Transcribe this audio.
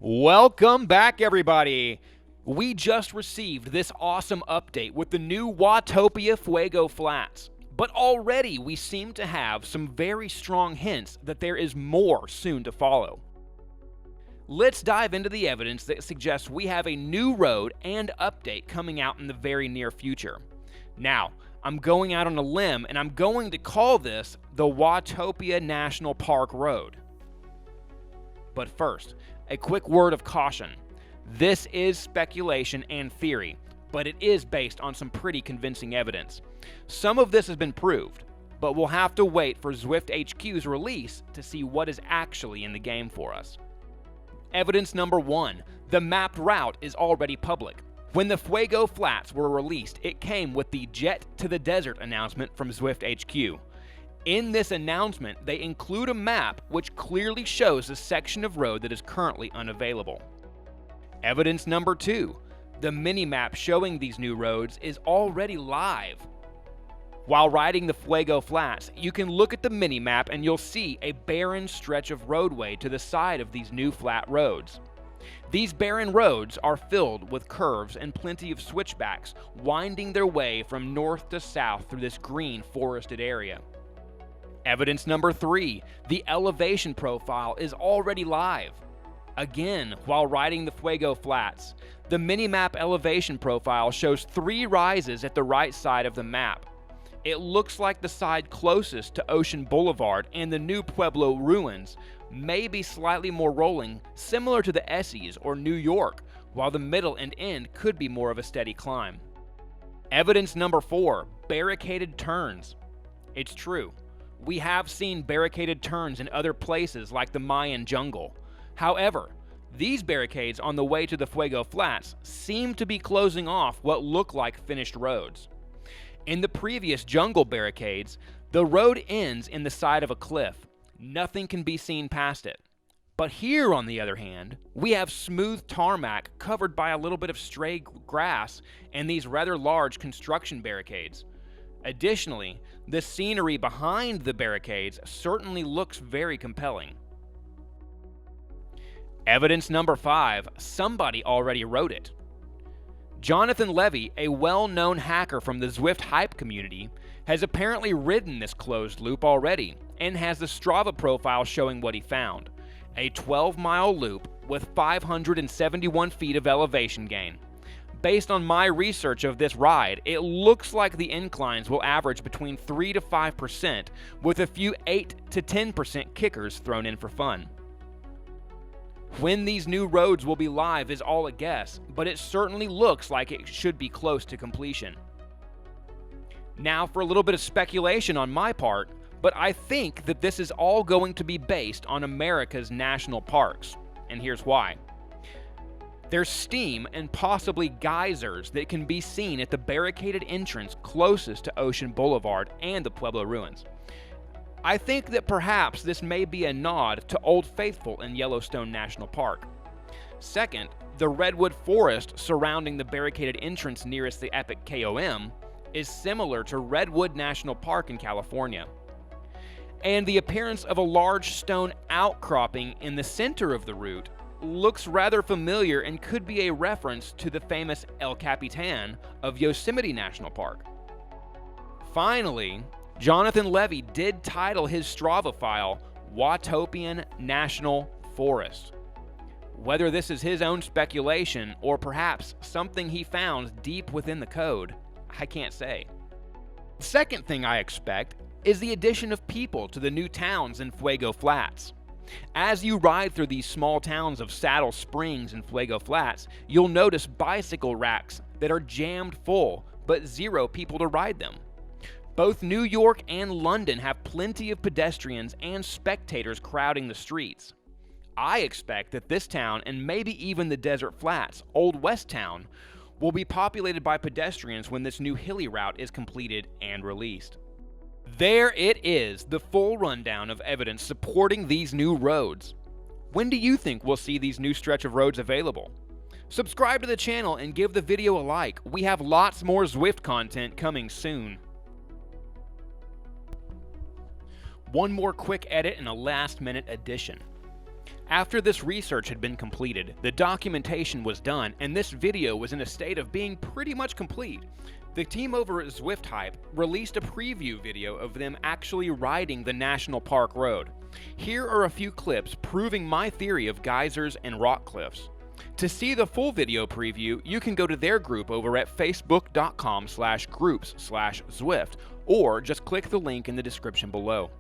Welcome back, everybody. We just received this awesome update with the new Watopia Fuego Flats, but already we seem to have some very strong hints that there is more soon to follow. Let's dive into the evidence that suggests we have a new road and update coming out in the very near future. Now, I'm going out on a limb and I'm going to call this the Watopia National Park Road. But first, a quick word of caution. This is speculation and theory, but it is based on some pretty convincing evidence. Some of this has been proved, but we'll have to wait for Zwift HQ's release to see what is actually in the game for us. Evidence number 1. The mapped route is already public. When the Fuego Flats were released, it came with the Jet to the Desert announcement from Zwift HQ. In this announcement, they include a map which clearly shows the section of road that is currently unavailable. Evidence number 2. The MiniMap showing these new roads is already live. While riding the Fuego Flats, you can look at the MiniMap and you'll see a barren stretch of roadway to the side of these new flat roads. These barren roads are filled with curves and plenty of switchbacks, winding their way from north to south through this green forested area. Evidence number 3. The elevation profile is already live. Again, while riding the Fuego Flats, the MiniMap elevation profile shows 3 rises at the right side of the map. It looks like the side closest to Ocean Boulevard and the new Pueblo ruins may be slightly more rolling, similar to the Esse's or New York, while the middle and end could be more of a steady climb. Evidence number 4. Barricaded turns. It's true. We have seen barricaded turns in other places like the Mayan jungle. However, these barricades on the way to the Fuego Flats seem to be closing off what look like finished roads. In the previous jungle barricades, the road ends in the side of a cliff. Nothing can be seen past it. But here, on the other hand, we have smooth tarmac covered by a little bit of stray grass and these rather large construction barricades. Additionally, the scenery behind the barricades certainly looks very compelling. Evidence number 5. Somebody already wrote it. Jonathan Levy, a well-known hacker from the Zwift hype community, has apparently ridden this closed loop already and has the Strava profile showing what he found. A 12-mile loop with 571 feet of elevation gain. Based on my research of this ride, it looks like the inclines will average between 3 to 5%, with a few 8 to 10% kickers thrown in for fun. When these new roads will be live is all a guess, but it certainly looks like it should be close to completion. Now for a little bit of speculation on my part, but I think that this is all going to be based on America's national parks, and here's why. There's steam and possibly geysers that can be seen at the barricaded entrance closest to Ocean Boulevard and the Pueblo ruins. I think that perhaps this may be a nod to Old Faithful in Yellowstone National Park. Second, the redwood forest surrounding the barricaded entrance nearest the epic KOM is similar to Redwood National Park in California. And the appearance of a large stone outcropping in the center of the route looks rather familiar and could be a reference to the famous El Capitan of Yosemite National Park. Finally, Jonathan Levy did title his Strava file Watopia National Forest. Whether this is his own speculation or perhaps something he found deep within the code, I can't say. The second thing I expect is the addition of people to the new towns in Fuego Flats. As you ride through these small towns of Saddle Springs and Fuego Flats, you'll notice bicycle racks that are jammed full, but 0 people to ride them. Both New York and London have plenty of pedestrians and spectators crowding the streets. I expect that this town, and maybe even the Desert Flats, Old West Town, will be populated by pedestrians when this new hilly route is completed and released. There it is, the full rundown of evidence supporting these new roads. When do you think we'll see these new stretch of roads available? Subscribe to the channel and give the video a like. We have lots more Zwift content coming soon. One more quick edit and a last-minute addition. After this research had been completed, the documentation was done, and this video was in a state of being pretty much complete. The team over at Zwift Hype released a preview video of them actually riding the National Park road. Here are a few clips proving my theory of geysers and rock cliffs. To see the full video preview, you can go to their group over at facebook.com/groups/Zwift, or just click the link in the description below.